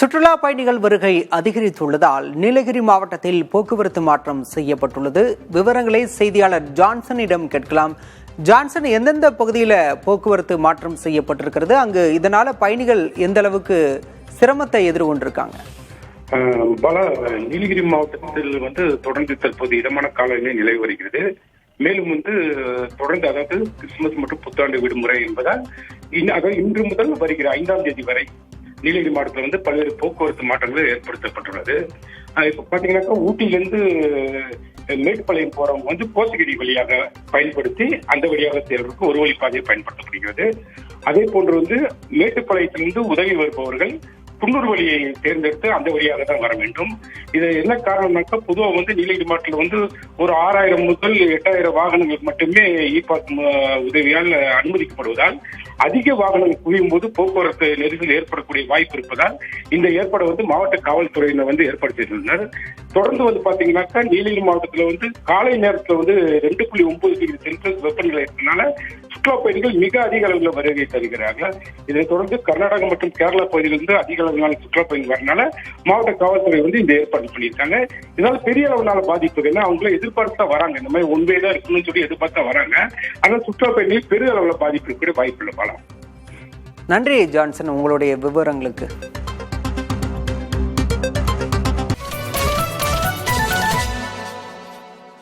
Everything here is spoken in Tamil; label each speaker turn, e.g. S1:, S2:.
S1: சுற்றுலா பயணிகள் வருகை அதிகரித்துள்ளதால் நீலகிரி மாவட்டத்தில் போக்குவரத்து மாற்றம் செய்யப்பட்டுள்ளது. விவரங்களை செய்தியாளர் ஜான்சனிடம் கேட்கலாம். ஜான்சன், எந்தெந்த பகுதியில் போக்குவரத்து மாற்றம் செய்யப்பட்டிருக்கிறது? அங்கு இதனால பயணிகள் எந்த அளவுக்கு சிரமத்தை எதிர்கொண்டிருக்காங்க?
S2: நீலகிரி மாவட்டத்தில் தொடர்ந்து தற்போது இதமான காலநிலை நிலவி வருகிறது. மேலும் தொடர்ந்து அதாவது கிறிஸ்துமஸ் மற்றும் புத்தாண்டு விடுமுறை என்பதால் இன்று முதல் வருகிற 5ஆம் தேதி வரை நீலகிரி மாவட்டத்தில் பல்வேறு போக்குவரத்து மாற்றங்கள் ஏற்படுத்தப்பட்டுள்ளது. இப்ப பாத்தீங்கன்னாக்கா ஊட்டியிலிருந்து மேட்டுப்பாளையம் போறவங்க கோத்தகிரி வழியாக பயன்படுத்தி அந்த வழியாக செல்வதற்கு ஒரு வழி பாதையை பயன்படுத்தப்படுகிறது. அதே போன்று மேட்டுப்பாளையத்திலிருந்து உதவி வருபவர்கள் குன்னூர் வழியை தேர்ந்தெடுத்து அந்த வழியாக தான் வர வேண்டும். இது என்ன காரணம்னாக்கா பொதுவாக நீலகிரி மாவட்டத்தில் ஒரு 6000 முதல் 8000 வாகனங்கள் மட்டுமே இ பாஸ் உதவியால் அனுமதிக்கப்படுவதால் அதிக வாகனங்கள் குவியும் போது போக்குவரத்து நெரிசல் ஏற்படக்கூடிய வாய்ப்பு இருப்பதால் இந்த ஏற்பாடு மாவட்ட காவல்துறையினர் ஏற்படுத்தியிருந்தனர். தொடர்ந்து பாத்தீங்கன்னாக்கா நீலகிரி மாவட்டத்தில் காலை நேரத்தில் 2.9 டிகிரி செல்சியஸ் வெப்பநிலை இருப்பதனால சுற்றுலா பயணிகள் மிக அதிக அளவில் வருகை தருகிறார்கள். இதனைத் தொடர்ந்து கர்நாடகா மற்றும் கேரளா பகுதியிலிருந்து அதிக அளவிலான சுற்றுலா பயணிகள் வரனால மாவட்ட காவல்துறை இந்த ஏற்பாடு பண்ணியிருக்காங்க. இதனால பெரிய அளவிலான பாதிப்பு ஏன்னா அவங்கள எதிர்பார்த்து வராங்க, இந்த மாதிரி ஒன் வே தான் இருக்கணும்னு சொல்லி எதிர்பார்த்தா வராங்க. ஆனால் சுற்றுலா பயணிகள் பெரிய அளவில் பாதிப்பு இருக்கக்கூடிய வாய்ப்பு இல்லை.
S1: நன்றி ஜான்சன், உங்களுடைய விவரங்களுக்கு.